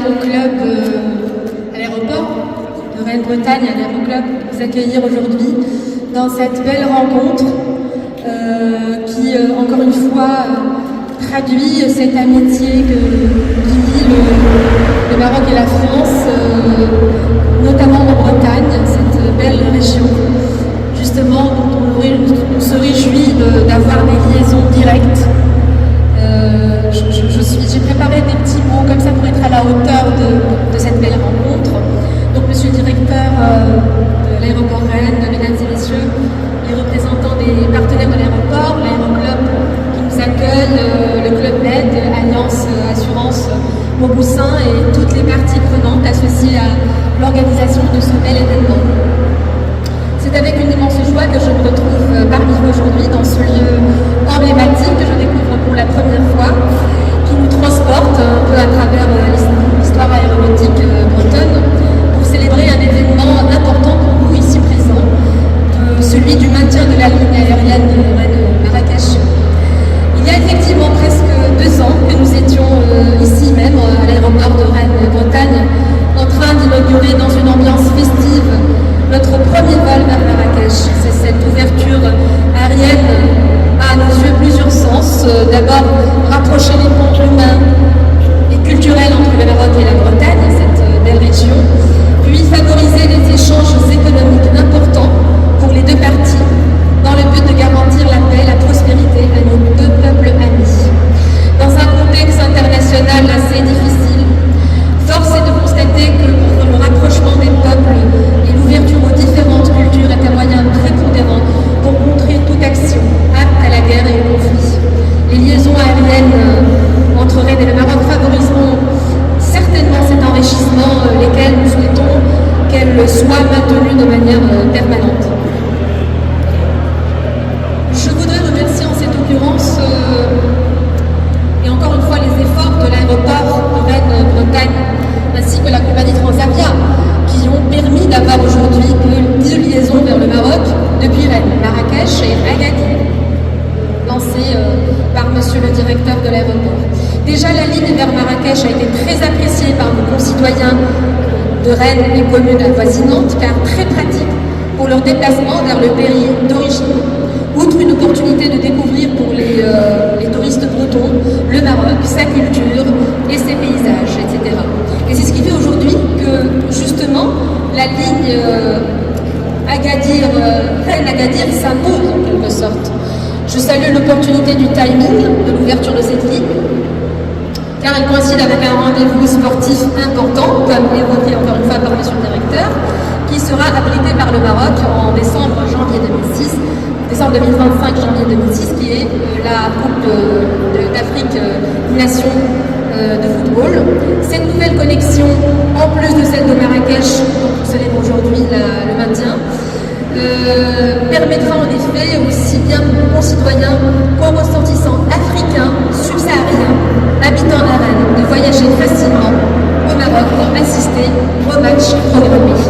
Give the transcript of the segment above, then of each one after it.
l'aéroclub, à l'aéroport de Rennes-Bretagne, à l'aéroclub, vous accueillir aujourd'hui dans cette belle rencontre qui, encore une fois, traduit cette amitié qui lie le Maroc et la France, notamment en Bretagne, cette belle région, justement, dont on se réjouit d'avoir des liaisons directes. J'ai préparé des petits mots comme ça pour être à la hauteur de cette belle rencontre. Donc, monsieur le directeur de l'aéroport Rennes, mesdames et messieurs, les représentants des partenaires de l'aéroport, l'aéroclub qui nous accueille, le Club Med, Alliance Assurance Mauboussin et toutes les parties prenantes associées à l'organisation de ce bel événement. C'est avec une immense joie que je me retrouve parmi vous aujourd'hui dans ce lieu emblématique que je découvre pour la première fois, qui nous transporte un peu à travers l'histoire aéronautique bretonne pour célébrer un événement important pour nous ici présents, celui du maintien de la ligne aérienne Rennes-Marrakech. Il y a effectivement presque 2 ans que nous étions ici même à l'aéroport de Rennes-Bretagne en train d'inaugurer dans une ambiance festive notre premier vol vers Marrakech. C'est cette ouverture aérienne à nos yeux plusieurs sens. D'abord, rapprocher les ponts humains et culturels entre le Maroc et la Bretagne, cette belle région, puis favoriser des échanges économiques importants pour les deux parties, dans le but de garantir la paix et la prospérité à nos deux peuples amis. Dans un contexte international assez difficile, force est de constater que le rapprochement des peuples et l'ouverture aux différentes cultures est un moyen prépondérant pour contrer toute action apte à la guerre et au conflit. Les liaisons aériennes entre Rennes et le Maroc favoriseront certainement cet enrichissement, lesquels nous souhaitons qu'elles soient maintenues de manière permanente. Je voudrais remercier en cette occurrence et encore une fois les efforts de l'aéroport de Rennes-Bretagne ainsi que la compagnie Transavia qui ont permis d'avoir aujourd'hui 2 liaisons vers le Maroc depuis Rennes, Marrakech et Agadir, lancées par monsieur le directeur de l'aéroport. Déjà, la ligne vers Marrakech a été très appréciée par nos concitoyens de Rennes et communes avoisinantes car très pratique pour leur déplacement vers le pays d'origine. Outre une opportunité de découvrir pour les touristes bretons le Maroc, sa culture et ses paysages, etc. Et c'est ce qui fait aujourd'hui que, justement, la ligne Rennes-Agadir s'impose en quelque sorte. Je salue l'opportunité du timing de l'ouverture de cette ligne, car elle coïncide avec un rendez-vous sportif important, comme évoqué encore une fois par monsieur le directeur, qui sera abrité par le Maroc en décembre-janvier 2006. Décembre 2025, janvier 2006, qui est la Coupe d'Afrique des Nations de football. Cette nouvelle connexion, en plus de celle de Marrakech, dont on célèbre aujourd'hui le maintien, permettra en effet aussi bien aux concitoyens qu'aux ressortissants africains, subsahariens, habitant à Rennes, de voyager facilement au Maroc pour assister aux matchs programmés.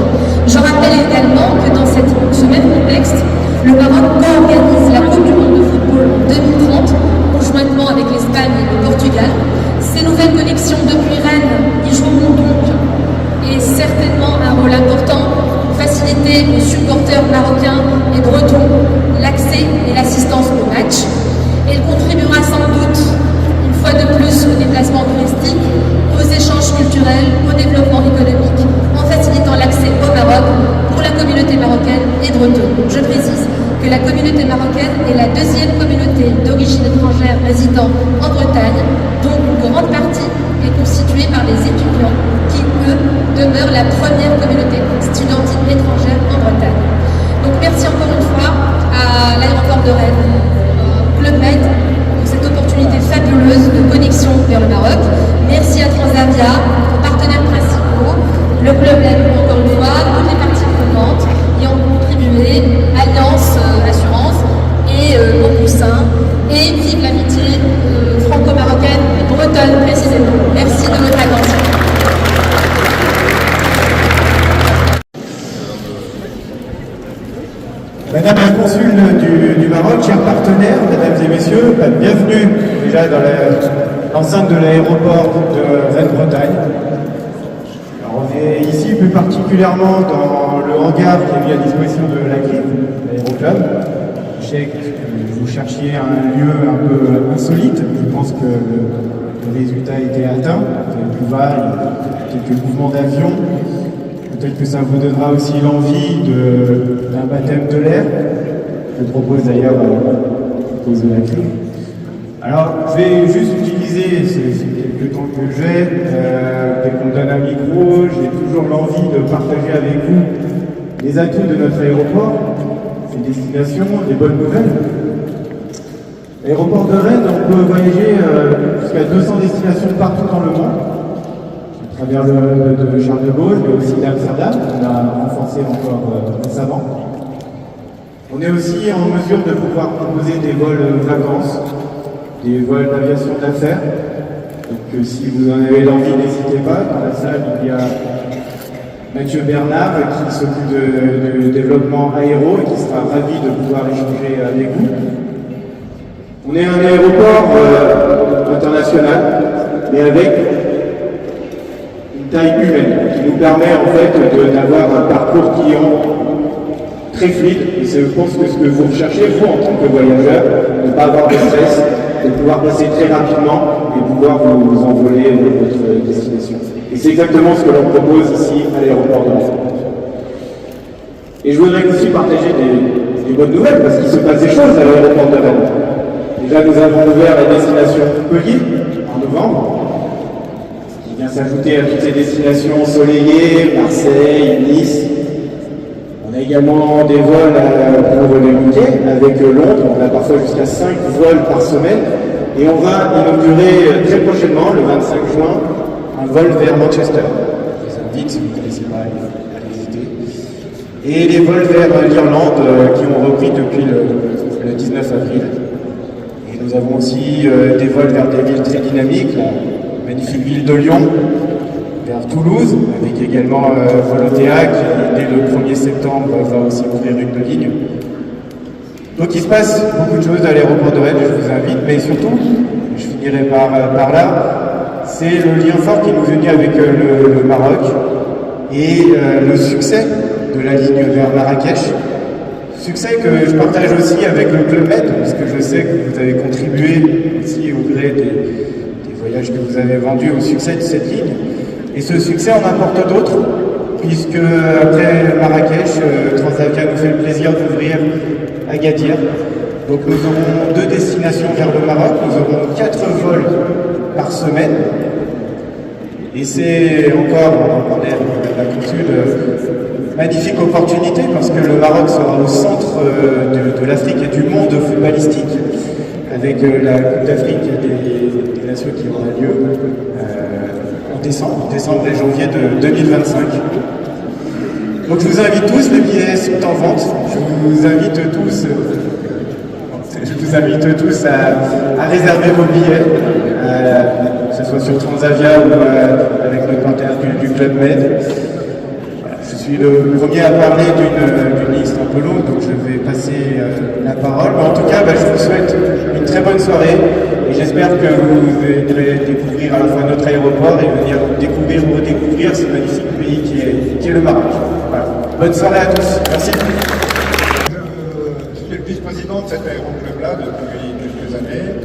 Je rappelle également que dans ce même contexte, le Maroc co-organise la Coupe du monde de football en 2030, conjointement avec l'Espagne et le Portugal. Ces nouvelles connexions depuis Rennes y joueront donc, et certainement un rôle important, pour faciliter aux supporters marocains et bretons l'accès et l'assistance aux matchs. Elle contribuera sans doute, une fois de plus, au déplacement touristique, aux échanges culturels, au développement économique, en facilitant l'accès au Maroc pour la communauté marocaine et bretonne. Je précise que la communauté marocaine est la 2e communauté d'origine étrangère résidant en Bretagne, dont une grande partie est constituée par les étudiants qui, eux, demeurent la première communauté estudiantine étrangère en Bretagne. Donc merci encore une fois à l'aéroport de Rennes, Club Med, pour cette opportunité fabuleuse de connexion vers le Maroc. Merci à Transavia, aux partenaires principaux, le Club Med, encore une fois, toutes les parties prenantes y ont contribué, Alliance Assurance et Mauboussin, et vive l'amitié franco-marocaine et bretonne précisément. Merci de votre attention. Madame la consul du Maroc, chers partenaires, mesdames et messieurs, bienvenue déjà dans l'enceinte de l'aéroport de Rennes-Bretagne. plus particulièrement dans le hangar qui est mis à disposition de la CRIF, l'aéroclub. Je sais que vous cherchiez un lieu un peu insolite. Je pense que le résultat a été atteint. Vous avez pu voir, il y a quelques mouvements d'avion. Peut-être que ça vous donnera aussi l'envie d'un baptême de l'air. Je propose d'ailleurs à cause de la CRIF. Alors, je vais juste utiliser ces quelques temps que j'ai. Dès qu'on me donne un micro, j'ai toujours l'envie de partager avec vous les atouts de notre aéroport, ses destinations, les bonnes nouvelles. L'aéroport de Rennes, on peut voyager jusqu'à 200 destinations partout dans le monde, à travers le hub de Charles de Gaulle, mais aussi d'Amsterdam, qu'on a renforcé encore récemment. On est aussi en mesure de pouvoir proposer des vols vacances, des vols d'aviation d'affaires. Donc si vous en avez l'envie, n'hésitez pas. Dans la salle, il y a Mathieu Bernard qui s'occupe de développement aéro et qui sera ravi de pouvoir échanger avec vous. On est un aéroport international, mais avec une taille humaine qui nous permet en fait d'avoir un parcours client très fluide. Et je pense que ce que vous recherchez, vous en tant que voyageur, de ne pas avoir de stress, de pouvoir passer très rapidement et pouvoir vous envoler vers votre destination. Et c'est exactement ce que l'on propose ici à l'aéroport de Rennes. Et je voudrais aussi partager des bonnes nouvelles parce qu'il se passe des choses à l'aéroport de Rennes. Déjà, nous avons ouvert la destination Montpellier en novembre, qui vient s'ajouter à toutes ces destinations ensoleillées, Marseille, Nice. On a également des vols pour le UK avec Londres. On a parfois jusqu'à 5 vols par semaine. Et on va inaugurer très prochainement, le 25 juin, un vol vers Manchester. Je vous invite, si vous ne connaissez pas, à visiter. Et les vols vers l'Irlande qui ont repris depuis le 19 avril. Et nous avons aussi des vols vers des villes très dynamiques, la magnifique ville de Lyon, vers Toulouse, avec également Volotea qui, dès le 1er septembre, va aussi ouvrir une ligne. Donc il se passe beaucoup de choses à l'aéroport de Rennes, je vous invite, mais surtout, je finirai par là, c'est le lien fort qui nous unit avec le Maroc et le succès de la ligne vers Marrakech. Succès que je partage aussi avec le Club Med, parce que je sais que vous avez contribué aussi au gré des voyages que vous avez vendus au succès de cette ligne. Et ce succès en apporte d'autres, puisque après Marrakech, Transavia nous fait le plaisir d'ouvrir Agadir. Donc nous aurons 2 destinations vers le Maroc, nous aurons 4 vols par semaine. Et c'est encore, on parlait de la Côte Sud, magnifique opportunité parce que le Maroc sera au centre de l'Afrique et du monde footballistique avec la Coupe d'Afrique des Nations qui aura lieu en décembre et janvier de 2025. Donc je vous invite tous, les billets sont en vente. Je vous invite tous à réserver vos billets, que ce soit sur Transavia ou avec notre partenaire du Club Med. Je suis le premier à parler d'une liste un peu longue, donc je vais passer la parole. Mais en tout cas, je vous souhaite une très bonne soirée et j'espère que vous allez découvrir à la fois notre aéroport et venir redécouvrir ce magnifique pays qui est le Maroc. Voilà. Bonne soirée à tous. Merci. Je suis le vice-président de cet aéroclub-là depuis quelques années.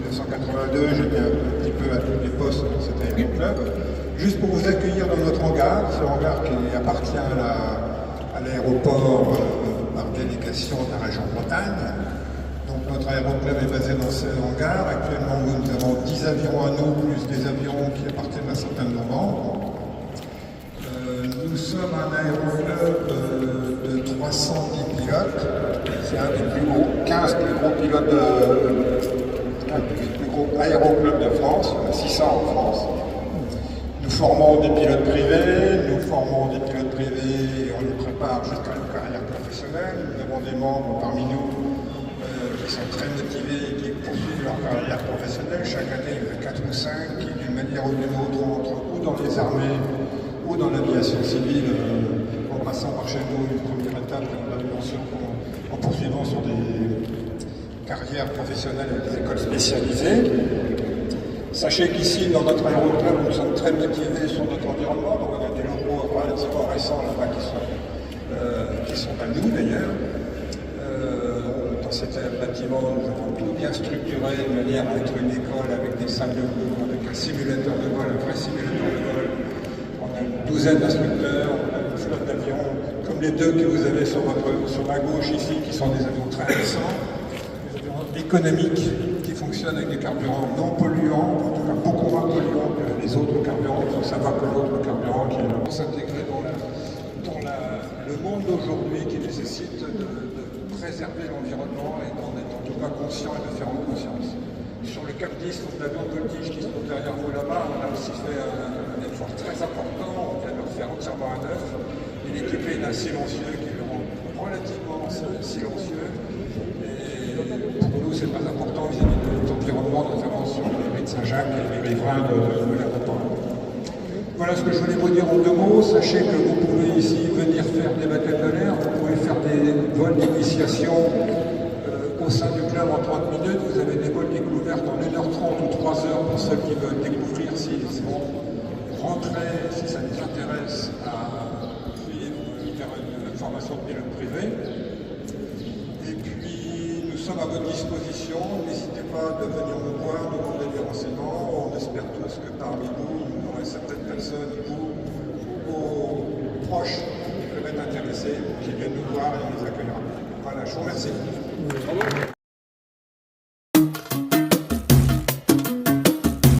En 1982, j'étais un petit peu à tous les postes dans cet aéroclub. Juste pour vous accueillir dans notre hangar, ce hangar qui appartient à l'aéroport par délégation de la région Bretagne. Donc notre aéroclub est basé dans ce hangar. Actuellement, nous avons 10 avions à nous, plus des avions qui appartiennent à certains de nos membres. Nous sommes un aéroclub de 310 pilotes. C'est un des plus gros, 15 plus gros pilotes un des plus gros aéroclubs de France. Il y en a 600 en France. Nous formons des pilotes privés et on les prépare jusqu'à leur carrière professionnelle. Nous avons des membres parmi nous qui sont très motivés et qui poursuivent leur carrière professionnelle. Chaque année, il y en a 4 ou 5 qui, d'une manière ou d'une autre, entrent ou dans les armées ou dans l'aviation civile, en passant par chez nous une première étape en poursuivant sur des carrières professionnelles avec des écoles spécialisées. Sachez qu'ici, dans notre aéroclub, nous sommes très motivés sur notre environnement. Donc on a des locaux relativement récents là-bas qui sont à nous d'ailleurs. Dans cet bâtiment, nous avons tout bien structuré de manière à être une école avec des salles de cours, avec un simulateur de vol, un vrai simulateur de vol. On a une douzaine d'instructeurs, on a une flotte d'avions, comme les deux que vous avez sur ma gauche ici, qui sont des avions très récents, des avions économiques qui fonctionnent avec des carburants non polluants, en tout cas beaucoup moins polluants que les autres carburants. Il faut savoir que l'autre carburant qui est s'intégrer dans le monde d'aujourd'hui qui nécessite de préserver l'environnement et d'en être en tout cas conscient et de faire en conscience. Sur le Cap 10, donc l'avion de voltige qui se trouve derrière vous là-bas, on a aussi fait un effort très important, on vient de le faire entièrement à neuf. Il est équipé d'un silencieux qui le rend relativement silencieux. Et pour nous, c'est pas important vis-à-vis de l'environnement, notamment sur les raies de Saint-Jacques et les riverains de l'aéroport. Voilà ce que je voulais vous dire en deux mots. Sachez que vous pouvez ici venir faire des baptêmes de l'air, vous pouvez faire des vols d'initiation au sein du club en 30 minutes. Vous avez des vols découvertes en 1h30 ou 3h pour ceux qui veulent découvrir s'ils vont rentrer, si ça les intéresse, à suivre une formation de pilote privé. Et puis, nous sommes à votre disposition. N'hésitez pas de venir nous voir, nous demander des renseignements. On espère tous que parmi vous, il y aurait certaines personnes, vous ou vos proches qui peuvent être intéressés, qui viennent nous voir et on les accueillera. Voilà, je vous remercie.